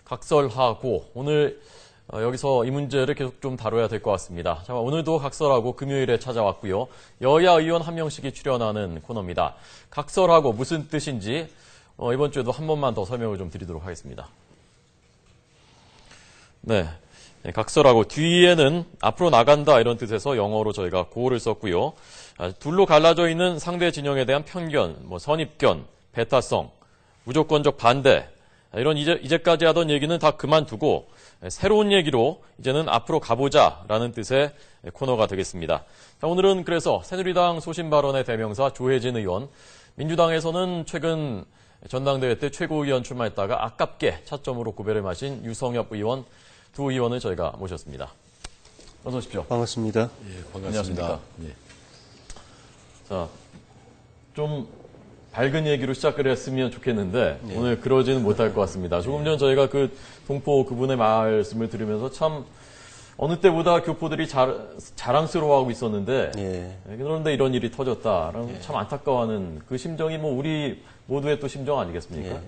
각설하고 오늘 여기서 이 문제를 계속 좀 다뤄야 될 것 같습니다. 자, 오늘도 각설하고 금요일에 찾아왔고요. 여야 의원 한 명씩이 출연하는 코너입니다. 각설하고 무슨 뜻인지 이번 주에도 한 번만 더 설명을 좀 드리도록 하겠습니다. 네, 각설하고 뒤에는 앞으로 나간다 이런 뜻에서 영어로 저희가 고를 썼고요. 둘로 갈라져 있는 상대 진영에 대한 편견, 선입견, 배타성, 무조건적 반대 이런 이제까지 하던 얘기는 다 그만두고 새로운 얘기로 이제는 앞으로 가보자라는 뜻의 코너가 되겠습니다. 자, 오늘은 그래서 새누리당 소신 발언의 대명사 조혜진 의원, 민주당에서는 최근 전당대회 때 최고위원 출마했다가 아깝게 차점으로 구배를 마신 유성엽 의원 두 의원을 저희가 모셨습니다. 어서 오십시오. 반갑습니다. 예, 반갑습니다. 예. 자, 좀 밝은 얘기로 시작을 했으면 좋겠는데 오늘 그러지는 못할 것 같습니다. 조금 전 저희가 그 동포 그분의 말씀을 들으면서 참 어느 때보다 교포들이 자랑스러워하고 있었는데 그런데 이런 일이 터졌다라는 참 안타까워하는 그 심정이 우리 모두의 또 심정 아니겠습니까?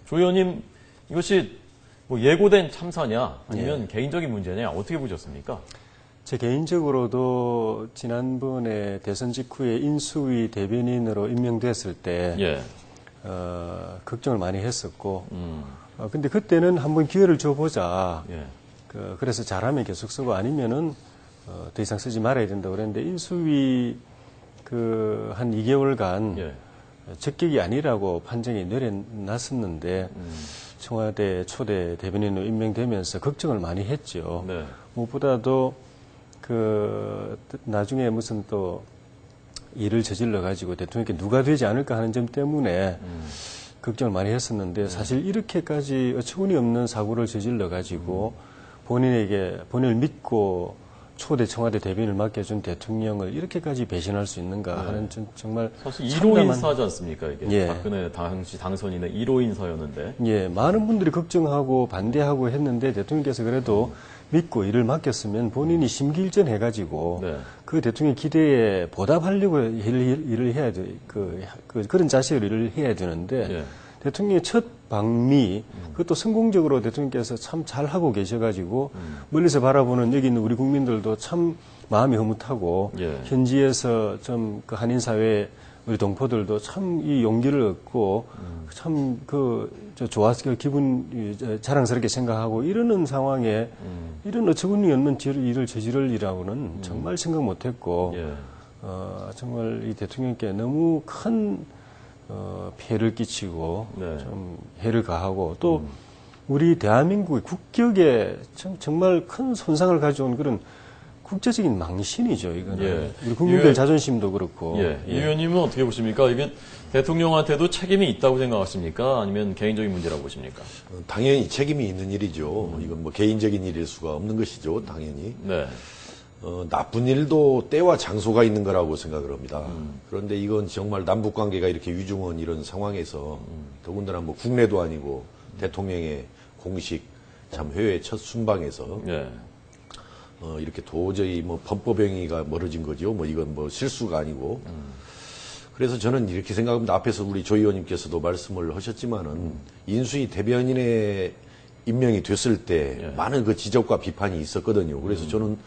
조 의원님 이것이 예고된 참사냐 아니면 개인적인 문제냐 어떻게 보셨습니까? 제 개인적으로도 지난번에 대선 직후에 인수위 대변인으로 임명됐을 때 걱정을 많이 했었고 근데 그때는 한번 기회를 줘보자. 그래서 잘하면 계속 쓰고 아니면은 더 이상 쓰지 말아야 된다고 그랬는데 인수위 한 2개월간 적격이 아니라고 판정이 내려놨었는데 청와대 초대 대변인으로 임명되면서 걱정을 많이 했죠. 무엇보다도 나중에 무슨 또 일을 저질러 가지고 대통령께 누가 되지 않을까 하는 점 때문에 걱정을 많이 했었는데 사실 이렇게까지 어처구니없는 사고를 저질러 가지고 본인을 믿고 초대 청와대 대변인을 맡겨준 대통령을 이렇게까지 배신할 수 있는가 하는 정말 사실 1호 인사지 않습니까 이게 박근혜 당시 당선인의 1호 인사였는데 많은 분들이 걱정하고 반대하고 했는데 대통령께서 그래도 믿고 일을 맡겼으면 본인이 심기일전해가지고 그 대통령 기대에 보답하려고 일을 해야 돼 그런 자세로 일을 해야 되는데 대통령의 첫 방미 그것도 성공적으로 대통령께서 참 잘하고 계셔가지고 멀리서 바라보는 여기 있는 우리 국민들도 참 마음이 흐뭇하고 현지에서 좀 그 한인사회 우리 동포들도 참 이 용기를 얻고 참 좋았을 기분 자랑스럽게 생각하고 이러는 상황에 이런 어처구니 없는 일을 저지르리라고는 정말 생각 못했고 정말 이 대통령께 너무 큰 폐해를 끼치고 좀 해를 가하고 또 우리 대한민국의 국격에 정말 큰 손상을 가져온 그런 국제적인 망신이죠, 이거는. 우리 국민들 자존심도 그렇고. 이 의원님은 어떻게 보십니까? 이게 대통령한테도 책임이 있다고 생각하십니까? 아니면 개인적인 문제라고 보십니까? 당연히 책임이 있는 일이죠. 이건 개인적인 일일 수가 없는 것이죠, 당연히. 나쁜 일도 때와 장소가 있는 거라고 생각을 합니다. 그런데 이건 정말 남북 관계가 이렇게 위중한 이런 상황에서 더군다나 국내도 아니고 대통령의 공식 참 회의 첫 순방에서 이렇게 도저히 범법행위가 멀어진 거죠. 이건 실수가 아니고. 그래서 저는 이렇게 생각합니다. 앞에서 우리 조 의원님께서도 말씀을 하셨지만은 인수위 대변인에 임명이 됐을 때 많은 그 지적과 비판이 있었거든요. 그래서 저는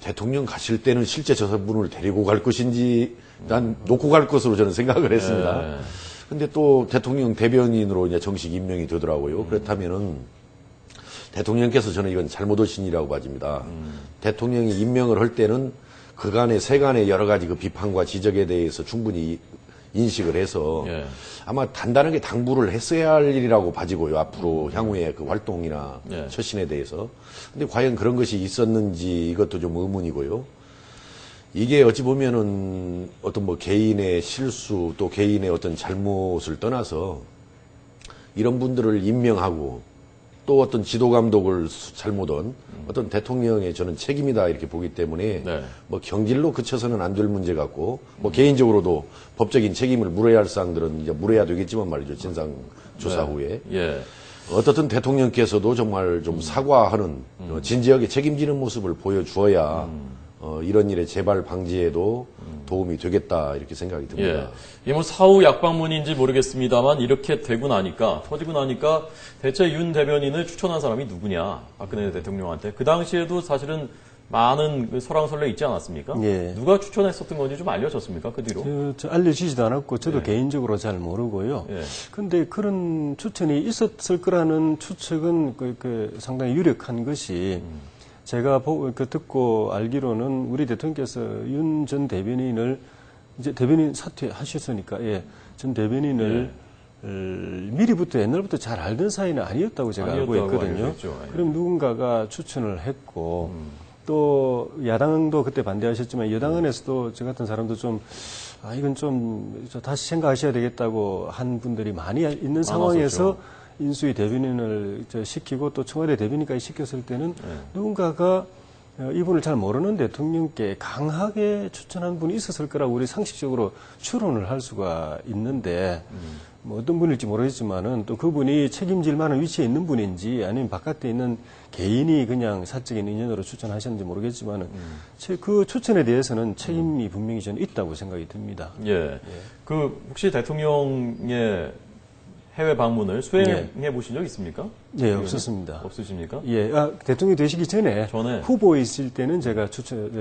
대통령 가실 때는 실제 저분을 데리고 갈 것인지 난 놓고 갈 것으로 저는 생각을 했습니다. 근데 또 대통령 대변인으로 이제 정식 임명이 되더라고요. 그렇다면은 대통령께서 저는 이건 잘못하신 일이라고 봐집니다. 대통령이 임명을 할 때는 세간의 여러 가지 그 비판과 지적에 대해서 충분히 인식을 해서 아마 단단하게 당부를 했어야 할 일이라고 봐지고요. 앞으로 향후의 그 활동이나 처신에 대해서. 근데 과연 그런 것이 있었는지 이것도 좀 의문이고요. 이게 어찌 보면은 어떤 개인의 실수 또 개인의 어떤 잘못을 떠나서 이런 분들을 임명하고 또 어떤 지도 감독을 잘못한 어떤 대통령의 저는 책임이다 이렇게 보기 때문에 경질로 그쳐서는 안 될 문제 같고 개인적으로도 법적인 책임을 물어야 할 사항들은 이제 물어야 되겠지만 말이죠. 진상 조사 후에 어떻든 대통령께서도 정말 좀 사과하는 진지하게 책임지는 모습을 보여주어야 이런 일의 재발 방지에도 도움이 되겠다 이렇게 생각이 듭니다. 예. 이게 뭐 사후 약방문인지 모르겠습니다만 이렇게 되고 나니까 터지고 나니까 대체 윤 대변인을 추천한 사람이 누구냐 박근혜 대통령한테 그 당시에도 사실은 많은 그 설왕설래 있지 않았습니까? 예. 누가 추천했었던 건지 좀 알려졌습니까? 그 뒤로? 저 알려지지도 않았고 저도 예. 개인적으로 잘 모르고요. 예. 근데 그런 추천이 있었을 거라는 추측은 상당히 유력한 것이 제가 듣고 알기로는 우리 대통령께서 윤 전 대변인을 이제 대변인 사퇴하셨으니까 예. 전 대변인을 미리부터 옛날부터 잘 알던 사이는 아니었다고 제가 알고 있거든요. 그럼 누군가가 추천을 했고 또 야당도 그때 반대하셨지만 여당 안에서도 저 같은 사람도 좀 이건 좀 다시 생각하셔야 되겠다고 한 분들이 많이 있는 상황에서 인수위 대변인을 시키고 또 청와대 대변인까지 시켰을 때는 누군가가 이분을 잘 모르는 대통령께 강하게 추천한 분이 있었을 거라고 우리 상식적으로 추론을 할 수가 있는데 뭐 어떤 분일지 모르겠지만은 또 그분이 책임질 만한 위치에 있는 분인지 아니면 바깥에 있는 개인이 그냥 사적인 인연으로 추천하셨는지 모르겠지만은 그 추천에 대해서는 책임이 분명히 저는 있다고 생각이 듭니다. 예. 그 혹시 대통령의 해외 방문을 수행해 보신 적 있습니까? 예, 없었습니다. 없으십니까? 예, 대통령이 되시기 전에 전에 후보이실 때는 제가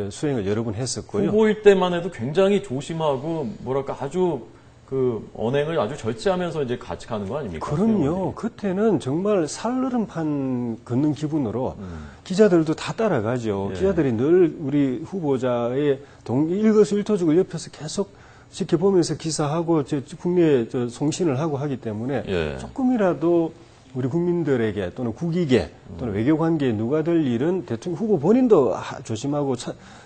수행을 여러 번 했었고요. 후보일 때만 해도 굉장히 조심하고 뭐랄까 아주 그 언행을 아주 절제하면서 이제 같이 가는 거 아닙니까? 그럼요. 그때는 정말 살얼음판 걷는 기분으로 기자들도 다 따라가죠. 예. 기자들이 늘 우리 후보자의 일거수일투족을 옆에서 계속 지켜보면서 기사하고 국내에 송신을 하고 하기 때문에 예. 조금이라도 우리 국민들에게 또는 국익에 또는 외교관계에 누가 될 일은 대통령 후보 본인도 조심하고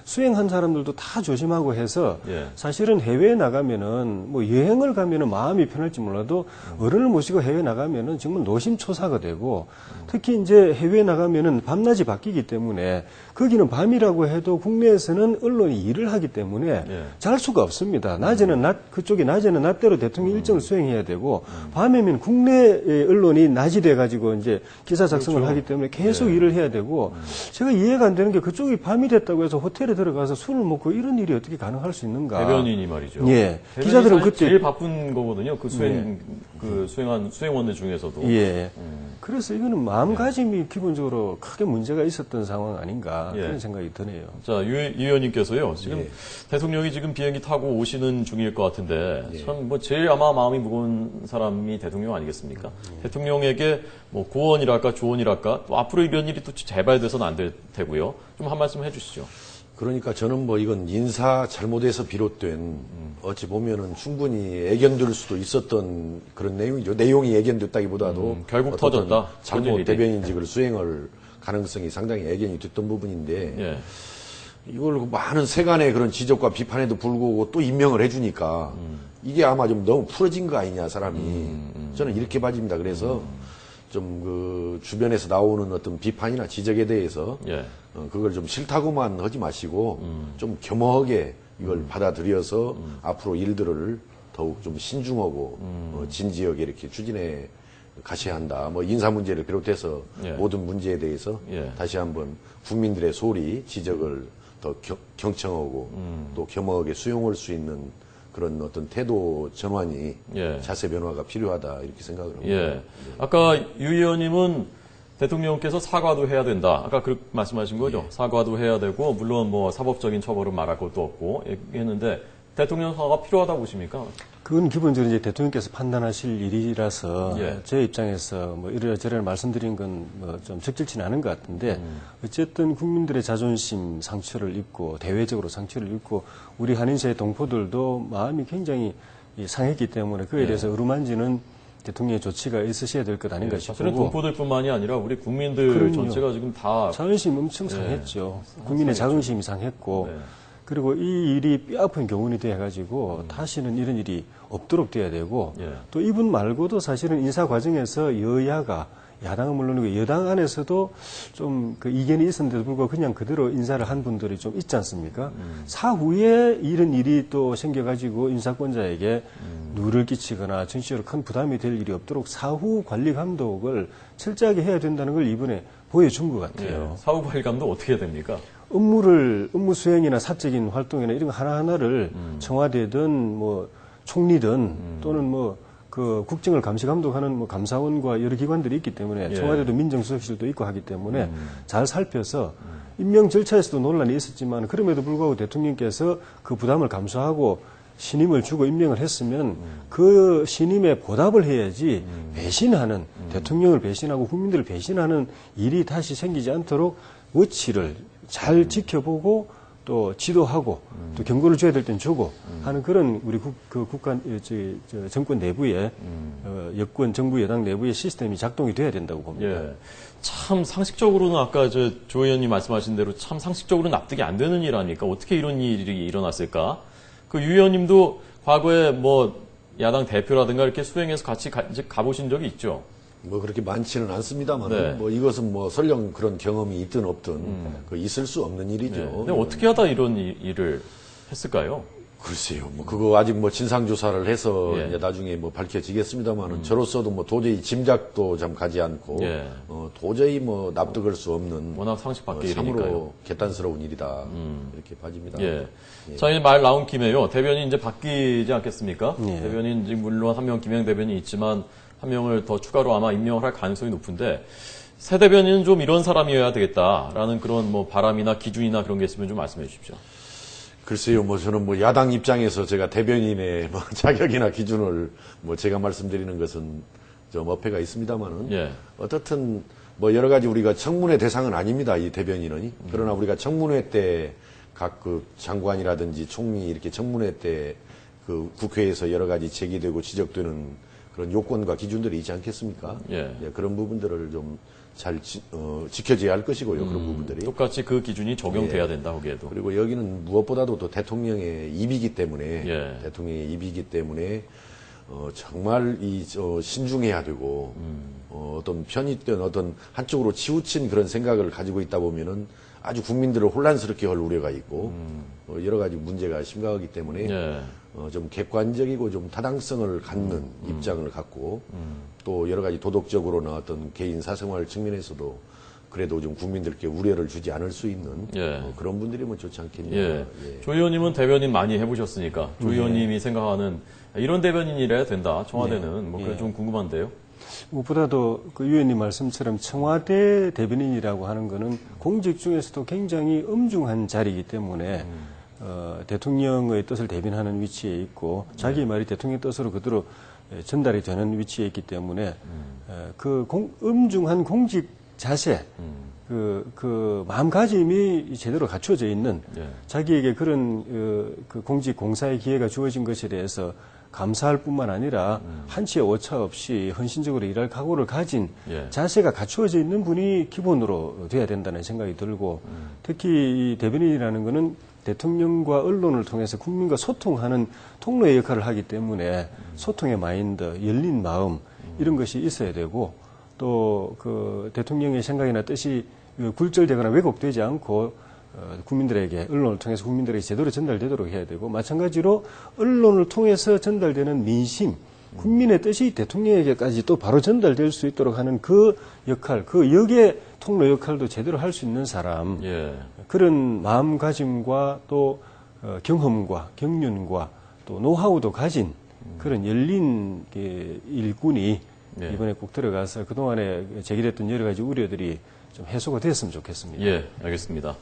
수행한 사람들도 다 조심하고 해서 예. 사실은 해외에 나가면은 뭐 여행을 가면은 마음이 편할지 몰라도 어른을 모시고 해외에 나가면은 정말 노심초사가 되고 특히 이제 해외에 나가면은 밤낮이 바뀌기 때문에 거기는 밤이라고 해도 국내에서는 언론이 일을 하기 때문에 예. 잘 수가 없습니다. 낮에는 그쪽이 낮에는 낮대로 대통령 일정을 수행해야 되고 밤에면 국내 언론이 낮이 돼가지고 이제 기사 작성을 그렇죠. 하기 때문에 계속 예. 일을 해야 되고 제가 이해가 안 되는 게 그쪽이 밤이 됐다고 해서 호텔에 들어가서 술을 먹고 이런 일이 어떻게 가능할 수 있는가? 대변인이 말이죠. 예. 기자들은 그때 제일 바쁜 거거든요. 그 수행한 수행원들 중에서도. 예. 그래서 이거는 마음가짐이 기본적으로 크게 문제가 있었던 상황 아닌가 예. 그런 생각이 드네요. 자, 유 의원님께서요. 지금 예. 대통령이 지금 비행기 타고 오시는 중일 것 같은데 예. 참 뭐 제일 아마 마음이 무거운 사람이 대통령 아니겠습니까? 대통령에게 뭐 고언이랄까 조언이랄까 또 앞으로 이런 일이 또 재발돼서는 안 될 테고요. 좀 한 말씀 해주시죠. 그러니까 저는 뭐 이건 인사 잘못에서 비롯된 어찌 보면은 충분히 애견될 수도 있었던 그런 내용이죠. 내용이 애견됐다기보다도 결국 어떤 터졌다. 잘못 대변인직을 수행할 가능성이 상당히 애견이 됐던 부분인데 예. 이걸 많은 세간의 그런 지적과 비판에도 불구하고 또 임명을 해주니까 이게 아마 좀 너무 풀어진 거 아니냐 사람이 저는 이렇게 봐집니다. 그래서 좀 그 주변에서 나오는 어떤 비판이나 지적에 대해서 예. 그걸 좀 싫다고만 하지 마시고 좀 겸허하게 이걸 받아들여서 앞으로 일들을 더욱 좀 신중하고 진지하게 이렇게 추진해 가셔야 한다. 뭐 인사 문제를 비롯해서 예. 모든 문제에 대해서 예. 다시 한번 국민들의 소리, 지적을 더 경청하고 또 겸허하게 수용할 수 있는 그런 어떤 태도 전환이 예. 자세 변화가 필요하다 이렇게 생각을 합니다. 예. 아까 유 의원님은 대통령께서 사과도 해야 된다. 아까 그렇게 말씀하신 거죠. 예. 사과도 해야 되고 물론 뭐 사법적인 처벌은 말할 것도 없고 했는데 대통령 사과가 필요하다고 보십니까? 그건 기본적으로 이제 대통령께서 판단하실 일이라서 예. 제 입장에서 뭐 이래저래 말씀드린 건 뭐 좀 적절치는 않은 것 같은데 어쨌든 국민들의 자존심 상처를 입고 대외적으로 상처를 입고 우리 한인세의 동포들도 마음이 굉장히 상했기 때문에 그에 대해서 어루만지는 대통령의 조치가 있으셔야 될 것 아닌가 싶고 사실은 동포들뿐만이 아니라 우리 국민들 그럼요. 전체가 지금 다 자존심 엄청 상했죠. 국민의 자존심이 상했고 네. 그리고 이 일이 뼈아픈 교훈이 돼가지고 다시는 이런 일이 없도록 돼야 되고 예. 또 이분 말고도 사실은 인사 과정에서 여야가 야당은 물론이고 여당 안에서도 좀 그 이견이 있었는데도 불구하고 그냥 그대로 인사를 한 분들이 좀 있지 않습니까? 사후에 이런 일이 또 생겨가지고 인사권자에게 누를 끼치거나 정치적으로 큰 부담이 될 일이 없도록 사후 관리 감독을 철저하게 해야 된다는 걸 이번에 보여준 것 같아요. 예, 사후 관리 감독 어떻게 해야 됩니까? 업무 수행이나 사적인 활동이나 이런 거 하나하나를 청와대든 뭐 총리든 또는 뭐 그 국정을 감시 감독하는 뭐 감사원과 여러 기관들이 있기 때문에 청와대도 민정수석실도 있고 하기 때문에 잘 살펴서 임명 절차에서도 논란이 있었지만 그럼에도 불구하고 대통령께서 그 부담을 감수하고 신임을 주고 임명을 했으면 그 신임에 보답을 해야지 배신하는 대통령을 배신하고 국민들을 배신하는 일이 다시 생기지 않도록 워치를 잘 지켜보고 또 지도하고 또 경고를 줘야 될 땐 주고 하는 그런 우리 정권 내부의 여권 정부 여당 내부의 시스템이 작동이 돼야 된다고 봅니다. 예. 참 상식적으로는 아까 조 의원님 말씀하신 대로 참 상식적으로 납득이 안 되는 일 아닙니까? 어떻게 이런 일이 일어났을까? 그 유 의원님도 과거에 뭐 야당 대표라든가 이렇게 수행해서 같이 가보신 적이 있죠? 뭐 그렇게 많지는 않습니다만, 네. 뭐 이것은 뭐 설령 그런 경험이 있든 없든 그 있을 수 없는 일이죠. 네. 근데 어떻게 하다 이런 일을 했을까요? 글쎄요, 뭐 그거 아직 뭐 진상 조사를 해서 예. 이제 나중에 뭐 밝혀지겠습니다만은 저로서도 뭐 도저히 짐작도 좀 가지 않고 예. 도저히 뭐 납득할 수 없는 워낙 상식 밖의 참으로 일이니까요. 개탄스러운 일이다 이렇게 봐집니다. 예. 자, 이제 말 나온 김에요. 대변인 이제 바뀌지 않겠습니까? 예. 대변인 지금 물론 한 명 김영 대변인이 있지만 한 명을 더 추가로 아마 임명을 할 가능성이 높은데 새 대변인은 좀 이런 사람이어야 되겠다라는 그런 뭐 바람이나 기준이나 그런 게 있으면 좀 말씀해 주십시오. 글쎄요, 뭐 저는 뭐 야당 입장에서 제가 대변인의 뭐 자격이나 기준을 뭐 제가 말씀드리는 것은 좀 어폐가 있습니다만은 예. 어떻든 뭐 여러 가지 우리가 청문회 대상은 아닙니다, 이 대변인은. 그러나 우리가 청문회 때 각 그 장관이라든지 총리 이렇게 청문회 때 그 국회에서 여러 가지 제기되고 지적되는 그런 요건과 기준들이 있지 않겠습니까? 예. 예, 그런 부분들을 좀 잘 지켜져야 할 것이고요. 그런 부분들이. 똑같이 그 기준이 적용돼야 된다 거기에도. 그리고 여기는 무엇보다도 또 대통령의 입이기 때문에 예. 대통령의 입이기 때문에 정말 신중해야 되고 어떤 편익된 어떤 한쪽으로 치우친 그런 생각을 가지고 있다 보면은 아주 국민들을 혼란스럽게 할 우려가 있고 여러 가지 문제가 심각하기 때문에 예. 좀 객관적이고 좀 타당성을 갖는 입장을 갖고 또 여러 가지 도덕적으로나 어떤 개인 사생활 측면에서도 그래도 좀 국민들께 우려를 주지 않을 수 있는 예. 그런 분들이면 좋지 않겠냐. 예. 조 의원님은 대변인 많이 해보셨으니까 조 의원님이 생각하는 이런 대변인이라야 된다. 청와대는 뭐 그게 좀 궁금한데요. 무엇보다도 그 의원님 말씀처럼 청와대 대변인이라고 하는 거는 공직 중에서도 굉장히 엄중한 자리이기 때문에 대통령의 뜻을 대변하는 위치에 있고 자기 말이 대통령의 뜻으로 그대로 전달이 되는 위치에 있기 때문에 그 엄중한 공직 자세, 그 마음가짐이 제대로 갖춰져 있는 자기에게 그런 그 공직 공사의 기회가 주어진 것에 대해서 감사할 뿐만 아니라 한치의 오차 없이 헌신적으로 일할 각오를 가진 자세가 갖추어져 있는 분이 기본으로 돼야 된다는 생각이 들고 특히 이 대변인이라는 것은 대통령과 언론을 통해서 국민과 소통하는 통로의 역할을 하기 때문에 소통의 마인드, 열린 마음 이런 것이 있어야 되고 또 그 대통령의 생각이나 뜻이 굴절되거나 왜곡되지 않고 국민들에게 언론을 통해서 국민들에게 제대로 전달되도록 해야 되고 마찬가지로 언론을 통해서 전달되는 민심, 국민의 뜻이 대통령에게까지 또 바로 전달될 수 있도록 하는 그 역할, 그 역의 통로 역할도 제대로 할 수 있는 사람 그런 마음가짐과 또 경험과 경륜과 또 노하우도 가진 그런 열린 일꾼이 이번에 꼭 들어가서 그동안에 제기됐던 여러 가지 우려들이 좀 해소가 됐으면 좋겠습니다. 예, 알겠습니다.